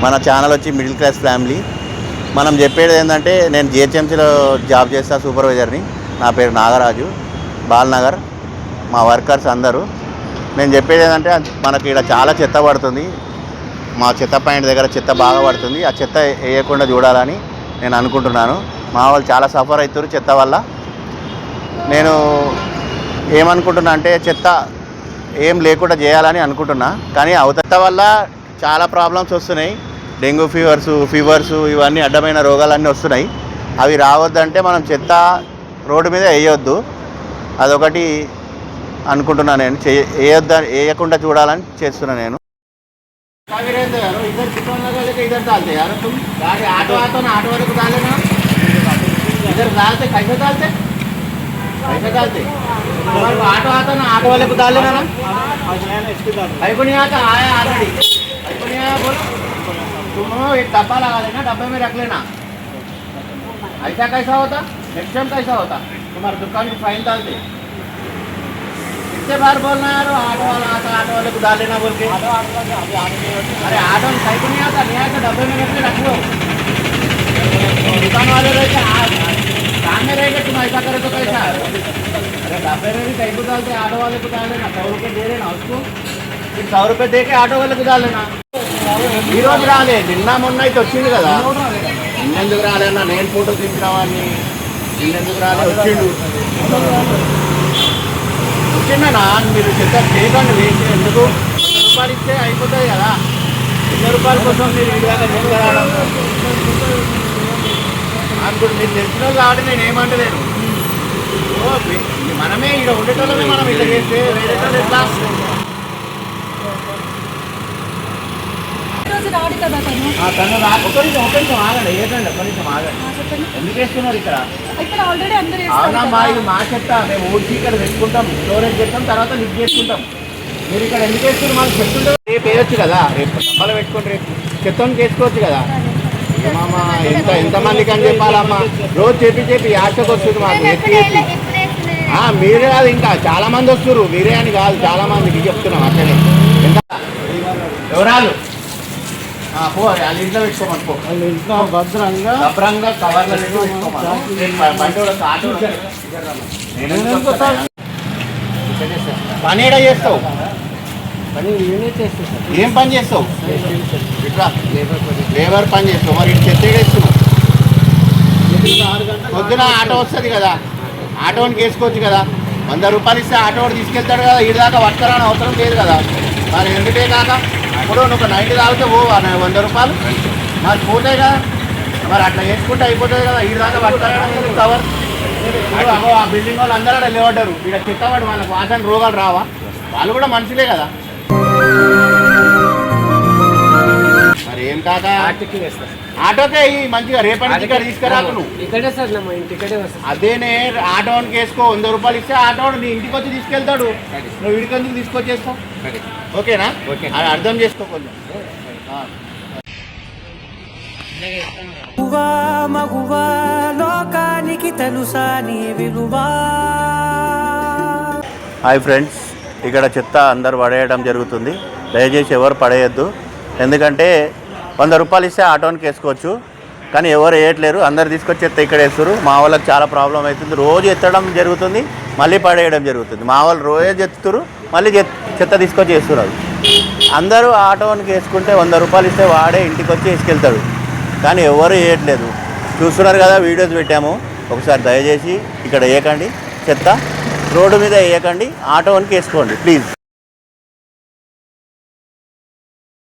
మన ఛానల్ వచ్చి middle class family. మనం చెప్పేది ఏంటంటే, నేను జిహెచ్ఎంసీలో జాబ్ చేస్తా, సూపర్వైజర్ని. నా పేరు నాగరాజు, బాల్నగర్. మా వర్కర్స్ అందరూ. నేను చెప్పేది ఏంటంటే, మనకి ఇక్కడ చాలా చెత్త పడుతుంది. మా చెత్త పాయింట్ దగ్గర చెత్త బాగా పడుతుంది. ఆ చెత్త వేయకుండా చూడాలని నేను అనుకుంటున్నాను. మా వాళ్ళు చాలా సఫర్ అవుతారు చెత్త వల్ల. నేను ఏమనుకుంటున్నా అంటే, చెత్త ఏం లేకుండా చేయాలని అనుకుంటున్నా. కానీ చెత్త వల్ల చాలా ప్రాబ్లమ్స్ వస్తున్నాయి. డెంగ్యూ ఫీవర్స్ ఇవన్నీ అడ్డమైన రోగాలన్నీ వస్తున్నాయి. అవి రావద్దంటే మనం చెత్త రోడ్డు మీద వేయొద్దు. అదొకటి అనుకుంటున్నాను. నేను వేయకుండా చూడాలని చేస్తున్నాను. నేను कैसे डालते ऑटो आता ना, ऑटो वाले को डाल लेना ना। को नहीं आता, आया ऑलरेडी। को नहीं आया बोलो, तुम एक डब्बा लगा लेना, डब्बे में रख लेना। ऐसा कैसा होता, नेक्स्ट टाइम कैसा होता, तुम्हारे दुकान की फाइन डालते। कितने बार बोलना यार, ऑटो वाला आता, ऑटो वाले को डाल लेना बोल के। अरे ऑटो में को नहीं आता, नहीं आता, डब्बे में रख लो। दुकान वाले रहते काम में रहेगा, तुम ऐसा करे तो कैसा। अरे डब्बे में भी कहीं को डालते, ऑटो वाले को डाल लेना। 100 रुपये दे देना उसको, फिर 100 रुपये दे के ऑटो वाले को डाल लेना। ఈ రోజు రాలే, నిన్న మొన్న అయితే వచ్చిండు కదా. నిన్నెందుకు రాలేనా, నేను ఫోటో తీసినావాడిని. నిన్నెందుకు రాలే, వచ్చిండనా. మీరు చెత్త చేయకండి, వేసి ఎందుకు. 100 రూపాయలు ఇస్తే అయిపోతుంది కదా. 100 రూపాయల కోసం మీరు అనుకుంటు. మీరు తెలిసిన వాళ్ళు కాబట్టి నేను ఏమంటలేను. మనమే ఇక్కడ ఉండేటోళ్ళమే మనం ఇట్లా చేస్తే వేరే వాళ్ళు ఎట్లా. తను ఒకరిని ఆగండి, ఏంటండి ఒకరిని ఆగండి. ఎందుకు వేస్తున్నారు ఇక్కడ? అవునమ్మా, ఇది మా చెత్త. మేము ఊడ్చి ఇక్కడ పెట్టుకుంటాం, స్టోరేజ్ చేస్తాం, తర్వాత లిఫ్ట్ చేసుకుంటాం. మీరు ఇక్కడ ఎందుకు వేస్తున్నారు? మాకు చెప్తుంటే రేపు వేయొచ్చు కదా. రేపు డబ్బాలు పెట్టుకుంటే రేపు చెత్తను చేసుకోవచ్చు కదా. ఏమమ్మా, ఎంతమందికి అని చెప్పాలమ్మా. రోజు చెప్పి ఆశకు వస్తుంది మాకు. మీరే కాదు, ఇంకా చాలా మంది వస్తున్నారు. మీరే అని కాదు, చాలా మందికి చెప్తున్నాం. అట్లనే ఎంత వివరాలు పో, వాళ్ళ ఇంట్లో పెట్టుకోమని పో. వాళ్ళ ఇంట్లో భద్రంగా కవర్లో పని ఏడా చేస్తావు? ఏం పని చేస్తావు? ఇట్లా లేబర్ పని చేస్తావు. మరి ఇటు చెత్త వేస్తున్నావు. పొద్దున ఆటో వస్తుంది కదా, ఆటోని వేసుకోవచ్చు కదా. 100 రూపాయలు ఇస్తే ఆటో తీసుకెళ్తాడు కదా. ఇటు దాకా పట్టుకురాని అవసరం లేదు కదా. మరి ఎందుకే కాక ఇప్పుడు నువ్వు 90 తాగితే 100 రూపాయలు మరి పోతాయి కదా. మరి అట్లా వేసుకుంటే అయిపోతుంది కదా. ఇటు దాకా పట్టుకురావడం కవర్. ఆ బిల్డింగ్ వాళ్ళు అందరూ లేవడ్డారు. ఇక్కడ చెత్తవాడు వాళ్ళకి వాసన రోగాలు రావా? వాళ్ళు కూడా మనుషులే కదా. మరి ఏం కాక ఆటోకే మంచిగా రేపటి ఇక్కడ తీసుకురాకు. నువ్వు అదేనే ఆటోకి వేసుకో. 100 రూపాయలు ఇస్తే ఆటో నీ ఇంటికి వచ్చి తీసుకెళ్తాడు. నువ్వు ఇంటికి తీసుకొచ్చేస్తావు. ఓకేనా? అది అర్థం చేసుకో కొంచెం. హాయ్ ఫ్రెండ్స్, ఇక్కడ చెత్త అందరు పడేయడం జరుగుతుంది. దయచేసి ఎవరు పడేయద్దు. ఎందుకంటే 100 రూపాయలు ఇస్తే ఆటోనికి వేసుకోవచ్చు, కానీ ఎవరు వేయట్లేరు. అందరు తీసుకొచ్చి చెత్త ఇక్కడ వేస్తారు. మా వాళ్ళకి చాలా ప్రాబ్లం అవుతుంది. రోజు ఎత్తడం జరుగుతుంది, మళ్ళీ పడేయడం జరుగుతుంది. మా వాళ్ళు రోజు ఎత్తుతారు, మళ్ళీ చెత్త తీసుకొచ్చి వేస్తున్నారు. అందరూ ఆటోనికి వేసుకుంటే 100 రూపాయలు ఇస్తే వాడే ఇంటికి వచ్చి వేసుకెళ్తాడు, కానీ ఎవరు వేయట్లేదు. చూస్తున్నారు కదా, వీడియోస్ పెట్టాము. ఒకసారి దయచేసి ఇక్కడ వేయకండి చెత్త, రోడ్డు మీద వేయకండి, ఆటోనికి వేసుకోండి ప్లీజ్.